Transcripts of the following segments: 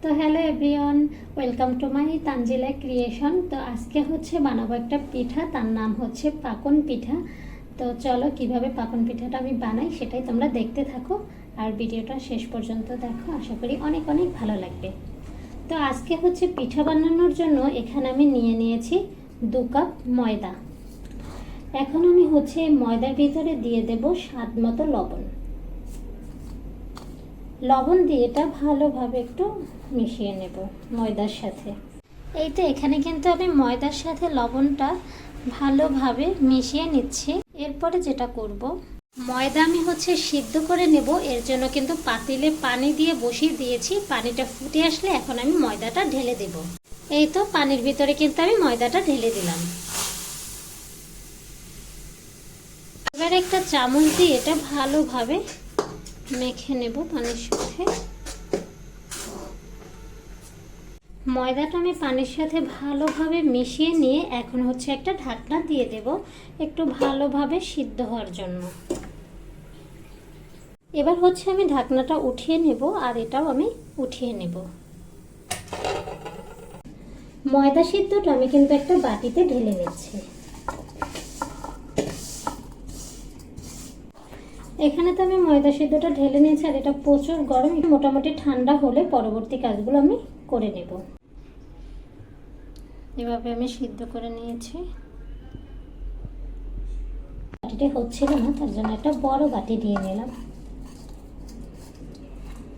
তো hello everyone, welcome to my Tanzila creation. তো আজকে হচ্ছে বানাবো একটা পিঠা, তার নাম হচ্ছে পাকন পিঠা। তো চলো কিভাবে পাকন পিঠাটা আমি বানাই সেটাই তোমরা দেখতে থাকো আর ভিডিওটা শেষ পর্যন্ত দেখো, আশা করি অনেক অনেক ভালো লাগবে। তো আজকে হচ্ছে পিঠা বানানোর জন্য এখানে আমি নিয়ে নিয়েছি 2 কাপ ময়দা। এখন আমি হচ্ছে ময়দার ভিতরে দিয়ে দেব স্বাদ মতো লবণ দিয়ে এটা ভালোভাবে একটু মিশিয়ে নেব ময়দার সাথে। এই তো এখানে কিন্তু আমি ময়দার সাথে লবণটা ভালোভাবে মিশিয়ে নিচ্ছি। এরপরে যেটা করব, ময়দা আমি হচ্ছে সিদ্ধ করে নেব, এর জন্য কিন্তু পাতিলে পানি দিয়ে বসিয়ে দিয়েছি। পানিটা ফুটে আসলে এখন আমি ময়দাটা ঢেলে দেব। এই তো পানির ভিতরে কিন্তু আমি ময়দাটা ঢেলে দিলাম। এবার একটা চামচ দিয়ে এটা ভালোভাবে মেখে নেব পানির সাথে। ময়দাটা আমি পানির সাথে ভালোভাবে মিশিয়ে নিয়ে এখন হচ্ছে একটা ঢাকনা দিয়ে দেব একটু ভালোভাবে সিদ্ধ হওয়ার জন্য। এবার হচ্ছে আমি ঢাকনাটা উঠিয়ে নেব আর এটাও আমি উঠিয়ে নেব। ময়দা সিদ্ধটা আমি কিন্তু একটা বাটিতে ঢেলে নিচ্ছি। এখানে তো আমি ময়দা সিদ্ধটা ঢেলে নিয়েছি আর এটা প্রচুর গরম, মোটামুটি ঠান্ডা হলে পরবর্তী কাজগুলো আমি করে নেব। এভাবে আমি সিদ্ধ করে নিয়েছি। বাটিটা হচ্ছিল না, তার জন্য একটা বড় বাটি দিয়ে নিলাম।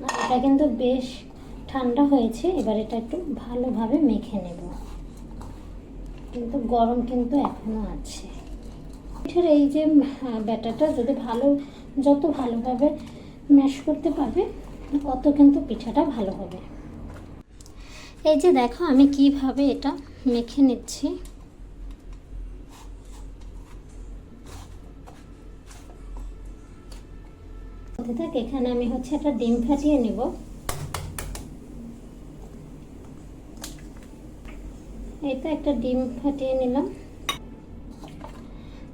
আর এটা কিন্তু বেশ ঠান্ডা হয়েছে। এবার এটা একটু ভালোভাবে মেখে নেব, কিন্তু গরম কিন্তু এখনো আছে। পিঠার এই যে ব্যাটারটা যদি যত ভালোভাবে ম্যাশ করতে পারবে তত কিন্তু পিঠাটা ভালো হবে। এই যে দেখো আমি কিভাবে এটা মেখে নিচ্ছি। এখানে আমি হচ্ছে একটা ডিম ফাটিয়ে নেব। এই তো একটা ডিম ফাটিয়ে নিলাম।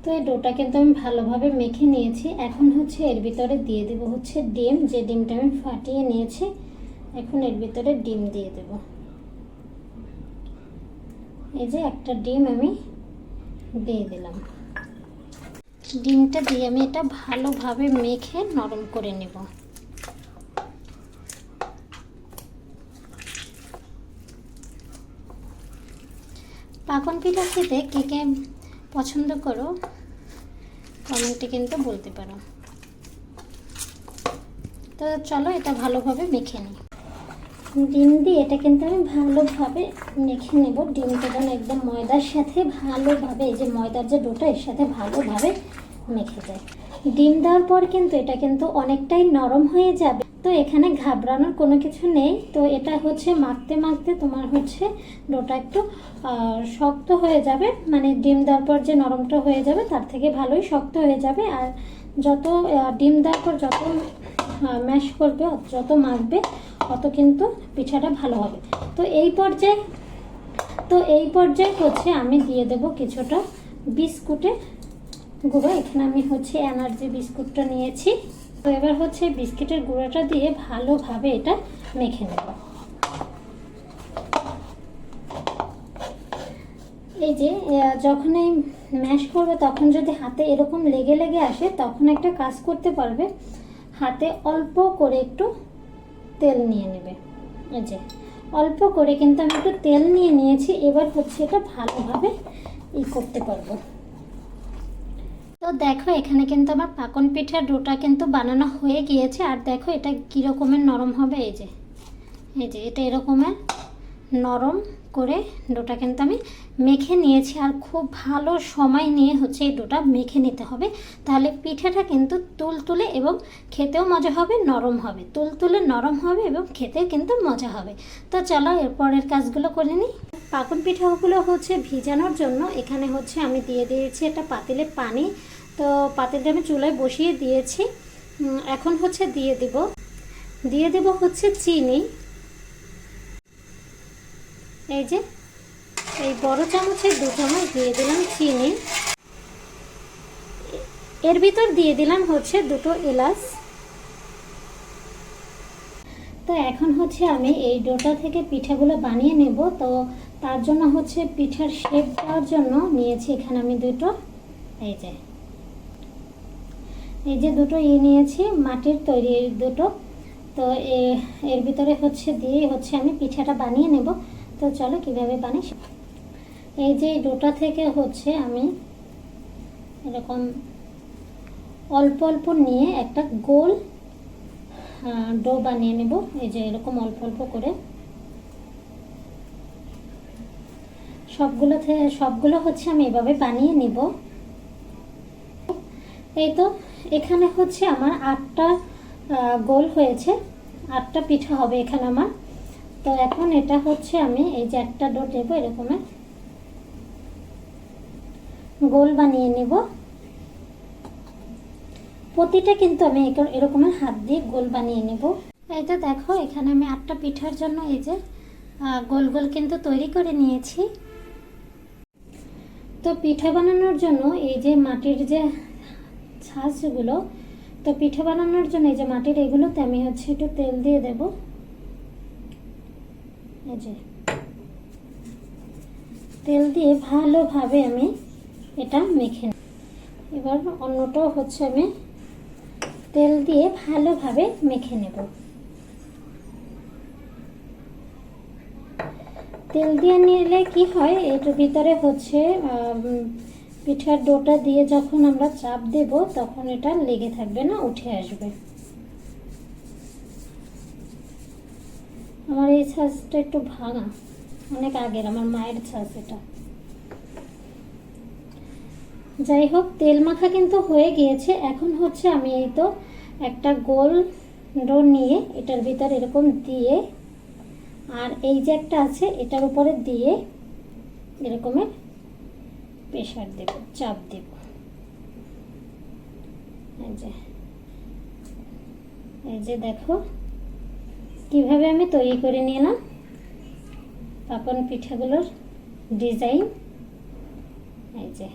তো এই ডোটা কিন্তু আমি ভালোভাবে মেখে নিয়েছি। এখন হচ্ছে এর ভিতরে দিয়ে দেব হচ্ছে ডিম, যে ডিমটা আমি ফাটিয়ে নিয়েছি। এখন এর ভিতরে ডিম দিয়ে দেব। এই যে একটা ডিম আমি দিয়ে দিলাম। ডিমটা দিয়ে আমি এটা ভালোভাবে মেখে নরম করে নেব। পাকন পিঠা খেতে কে কে পছন্দ করো কমেন্টে কিন্তু বলতে পারো। তো চলো এটা ভালোভাবে মেখে নিই। ডিম দিয়ে এটা কিন্তু আমি ভালোভাবে মেখে নেব। ডিমটা যেন একদম ময়দার সাথে ভালোভাবে, এই যে ময়দার যে ডোটা এর সাথে ভালোভাবে মেখে যায়। ডিম দেওয়ার পর কিন্তু এটা কিন্তু অনেকটাই নরম হয়ে যাবে। তো এখানে ঘাবড়ানোর কোনো কিছু নেই। তো এটা হচ্ছে মাখতে মাখতে তোমার হচ্ছে ডোটা একটু শক্ত হয়ে যাবে, মানে ডিম দেওয়ার পর যে নরমটা হয়ে যাবে তার থেকে ভালোই শক্ত হয়ে যাবে। আর যত ডিম দেওয়ার পর যত ম্যাশ করবে, যত মাখবে অত কিন্তু পিঠাটা ভালো হবে। তো এই পর্যায়ে হচ্ছে আমি দিয়ে দেব কিছুটা বিস্কুটের গুঁড়ো। এখানে আমি হচ্ছে এনার্জি বিস্কুটটা নিয়েছি। তো এবার হচ্ছে বিস্কুটের গুঁড়োটা দিয়ে ভালোভাবে এটা মেখে নেব। এই যে যখন এই ম্যাশ করবে তখন যদি হাতে এরকম লেগে লেগে আসে তখন একটা কাজ করতে পারবে, হাতে অল্প করে একটু তেল নিয়ে নেবে। এই যে অল্প করে কিন্তু আমি একটু তেল নিয়ে নিয়েছি। এবার হচ্ছে এটা ভালোভাবে করতে পারবো। তো দেখো এখানে কিন্তু আমার পাকন পিঠার ডোটা কিন্তু বানানো হয়ে গিয়েছে। আর দেখো এটা কী রকমের নরম হবে। এই যে এটা এরকমের নরম করে ডোটা কিন্তু আমি মেখে নিয়েছি। আর খুব ভালো সময় নিয়ে হচ্ছে এই ডোটা মেখে নিতে হবে, তাহলে পিঠাটা কিন্তু তুলতুলে এবং খেতেও মজা হবে, নরম হবে। তুলতুলে নরম হবে এবং খেতেও কিন্তু মজা হবে। তো চলো এরপরের কাজগুলো করে নিই। পাকন পিঠাগুলো হচ্ছে ভিজানোর জন্য এখানে হচ্ছে আমি দিয়ে দিয়েছি একটা পাতিলে পানি। তো পাতিলটা আমি চুলায় বসিয়ে দিয়েছি। এখন হচ্ছে দিয়ে দেব হচ্ছে চিনি। এই যে এই বড় চামচের 2 চামচ দিয়ে দিলাম চিনি। এর ভিতর দিয়ে দিলাম হচ্ছে 2টো এলাচ। তো এখন হচ্ছে আমি এই ডোটা থেকে পিঠাগুলো বানিয়ে নেব। তো তার জন্য হচ্ছে পিঠার শেপ দেওয়ার জন্য নিয়েছি এখানে আমি দুটো, এই যে দুটো নিয়েছি মাটির তৈরি দুটো। তো এর ভিতরে হচ্ছে দিয়ে হচ্ছে আমি পিঠাটা বানিয়ে নেব। তো চলো কিভাবে বানাই। এই যে ডোটা থেকে হচ্ছে আমি এরকম অল্প অল্প নিয়ে একটা গোল ডো বানিয়ে নেব। এই যে এরকম অল্প অল্প করে সবগুলো হচ্ছে আমি এভাবে বানিয়ে নিব। এই তো এখানে হচ্ছে আমার 8টা গোল হয়েছে, 8টা পিঠা হবে এখানে আমার। তো এখন এটা হচ্ছে আমি এই যে একটা ডো নেব, এরকমের গোল বানিয়ে নেব। প্রতিটা কিন্তু আমি এরকমের হাত দিয়ে গোল বানিয়ে নেব। এই তো দেখো এখানে আমি 8টা পিঠার জন্য এই যে গোল গোল কিন্তু তৈরি করে নিয়েছি। তো পিঠা বানানোর জন্য এই যে মাটির যে ছাঁচগুলো, তো পিঠা বানানোর জন্য এই যে মাটির এগুলোতে আমি হচ্ছে একটু তেল দিয়ে দেব। এই যে তেল দিয়ে ভালোভাবে আমি এটা মেখে নেব। এবার অন্যটাও হচ্ছে আমি তেল দিয়ে ভালোভাবে মেখে নেব। তেল দিয়ে নিলে কি হয়, এটার ভিতরে হচ্ছে পিঠার ডোটা দিয়ে যখন আমরা চাপ দেব তখন এটা লেগে থাকবে না, উঠে আসবে। আমার এই ছাঁচটা একটু ভাঙা, অনেক আগের, আমার মায়ের ছাঁচ এটা। যাই হোক, তেল মাখা কিন্তু হয়ে গিয়েছে। এখন হচ্ছে আমি এই তো একটা গোল ডো নিয়ে এটার ভিতর এরকম দিয়ে, আর এই যে একটা আছে এটার উপরে দিয়ে এরকমের প্রেসার দেব, চাপ দেব। এই যে দেখো কিভাবে আমি তৈরি করে নিলাম পাপন পিঠাগুলোর ডিজাইন। এই যে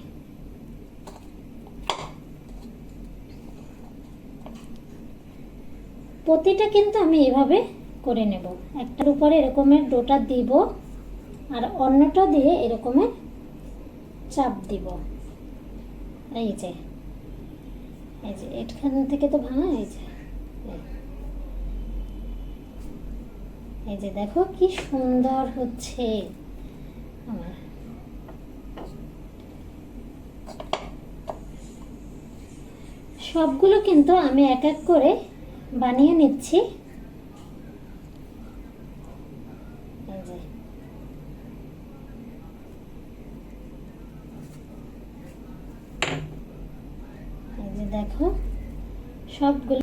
প্রতিটা কিন্তু আমি এভাবে করে নেব। একটার উপরে এরকমের ডোটা দিব আর অন্যটা দিয়ে এরকমের চাপ দিব। এই যে এখান থেকে তো ভাঙা, এই যে দেখো কি সুন্দর হচ্ছে আমার। সবগুলো কিন্তু আমি এক এক করে বানিয়ে নিচ্ছি। দেখো সবগুলো।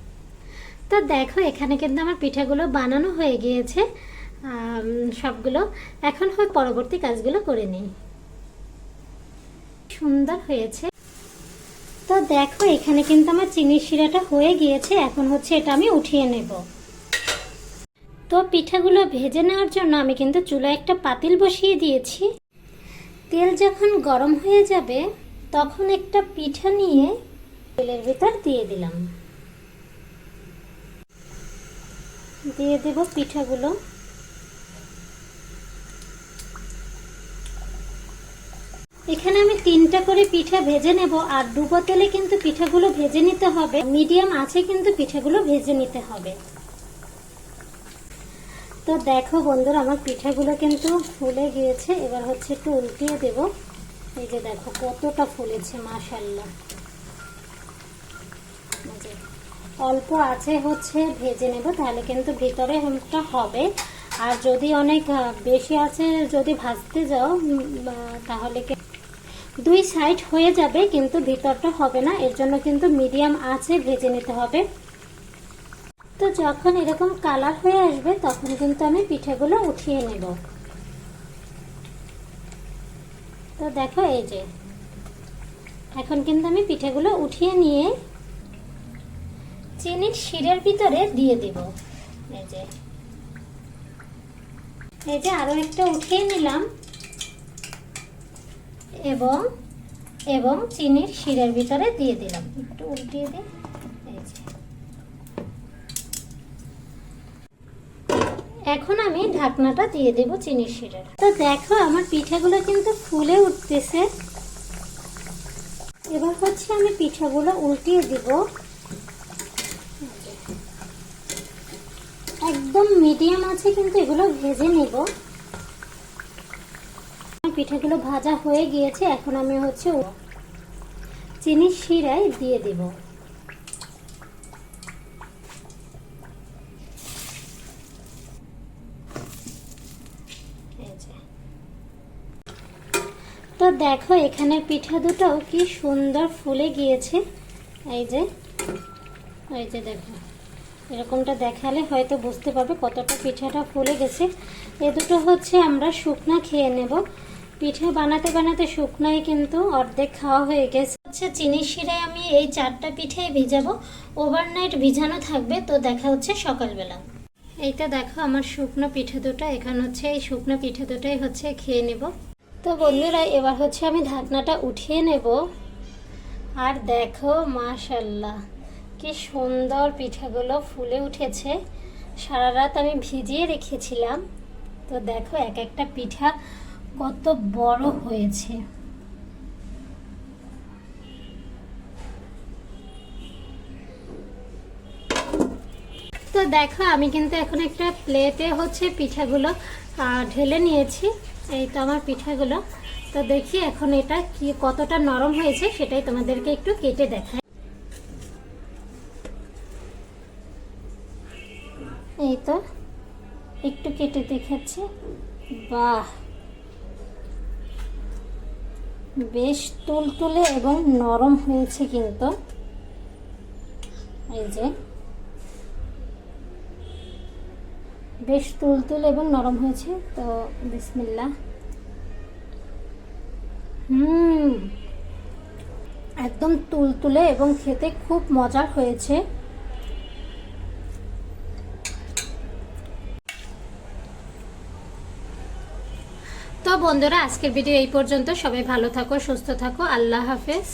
তো দেখো এখানে কিন্তু আমার পিঠাগুলো বানানো হয়ে গিয়েছে সবগুলো। এখন হয় পরবর্তী কাজগুলো করে নিই। সুন্দর হয়েছে। তো দেখো এখানে কিন্তু আমার চিনির শিরাটা হয়ে গিয়েছে। এখন হচ্ছে এটা আমি উঠিয়ে নেব। তো পিঠাগুলো ভেজে নেওয়ার জন্য আমি কিন্তু চুলায় একটা পাতিল বসিয়ে দিয়েছি। তেল যখন গরম হয়ে যাবে তখন একটা পিঠা নিয়ে তেলের ভিতর দিয়ে দিলাম, দিয়ে দেব পিঠাগুলো। এখানে আমি 3টা করে পিঠা ভেজে নেব। আর ডুবো তেলে কিন্তু পিঠাগুলো ভেজে নিতে হবে, মিডিয়াম আছে কিন্তু পিঠাগুলো ভেজে নিতে হবে। তো দেখো বন্ধুরা আমার পিঠাগুলো কিন্তু ফুলে গিয়েছে। এবার হচ্ছে একটু উল্টিয়ে দেব। এই যে দেখো কতটা ফুলেছে, মাশাআল্লাহ। অল্প আছে হচ্ছে ভেজে নেব, তাহলে কিন্তু ভিতরে হেমটা হবে। আর যদি অনেক বেশি আছে যদি ভাজতে যাও তাহলে 2 সাইড হয়ে যাবে কিন্তু ভিতরটা হবে না। এর জন্য কিন্তু মিডিয়াম আছে ভেজে নিতে হবে। তো যখন এরকম কালার হয়ে আসবে তখন কিন্তু আমি পিঠাগুলো উঠিয়ে নেব। তো দেখো এই যে এখন কিন্তু আমি পিঠাগুলো উঠিয়ে নিয়ে চিনির শিরার ভিতরে দিয়ে দিব। এই যে আরো একটা উঠিয়ে নিলাম এবং চিনির শিরার ভিতরে দিয়ে দিলাম। একটু উল্টিয়ে দিই। এই যে এখন আমি ঢাকনাটা দিয়ে দেব চিনির শিরার। তো দেখো আমার পিঠাগুলো কিন্তু ফুলে উঠতেছে। এবার হচ্ছে আমি পিঠাগুলো উল্টিয়ে দিব। একদম মিডিয়াম আছে কিন্তু এগুলো ভেজে নেব। পিঠাগুলো ভাজা হয়ে গিয়েছে, এখন আমি হচ্ছে চিনির শিরায় দিয়ে দিব। তো দেখো এখানে পিঠা দুটাও কি সুন্দর ফুলে গিয়েছে। এই যে দেখো, এরকমটা দেখালে হয়তো বুঝতে পারবে কতটা পিঠাটা ফুলে গেছে। এ দুটো হচ্ছে আমরা শুকনা খেয়ে নেব। পিঠা বানাতে বানাতে শুকনাই কিন্তু অর্ধেক খাওয়া হয়ে গেছে। হচ্ছে চিনির শিরায় আমি এই 4টা পিঠাই ভিজাবো, ওভারনাইট ভিজানো থাকবে। তো দেখা হচ্ছে সকালবেলা। এইটা দেখো আমার শুকনো পিঠা দুটো, এখানে হচ্ছে এই শুকনো পিঠা দুটাই হচ্ছে খেয়ে নেব। তো বন্ধুরা এবার হচ্ছে আমি ঢাকনাটা উঠিয়ে নেব। আর দেখো মাশাআল্লাহ কি সুন্দর পিঠাগুলো ফুলে উঠেছে। সারা রাত আমি ভিজিয়ে রেখেছিলাম। তো দেখো এক একটা পিঠা কত বড় হয়েছে। তো দেখো আমি কিন্তু এখন একটা প্লেটে হচ্ছে পিঠাগুলো ঢেলে নিয়েছি। এই তো আমার পিঠাগুলো। তো দেখি এখন এটা কি কতটা নরম হয়েছে সেটাই তোমাদেরকে একটু কেটে দেখাই। এই তো একটু কেটে দেখাচ্ছি। বাহ, বেশ তুলতুলে এবং নরম হয়েছে কিন্তু। এই যে বেশ তুলতুলে এবং নরম হয়েছে। তো বিসমিল্লাহ। একদম তুলতুলে এবং খেতে খুব মজার হয়েছে। তো বন্ধুরা আজকের ভিডিও এই পর্যন্ত। সবাই ভালো থাকো, সুস্থ থাকো। আল্লাহ হাফেজ।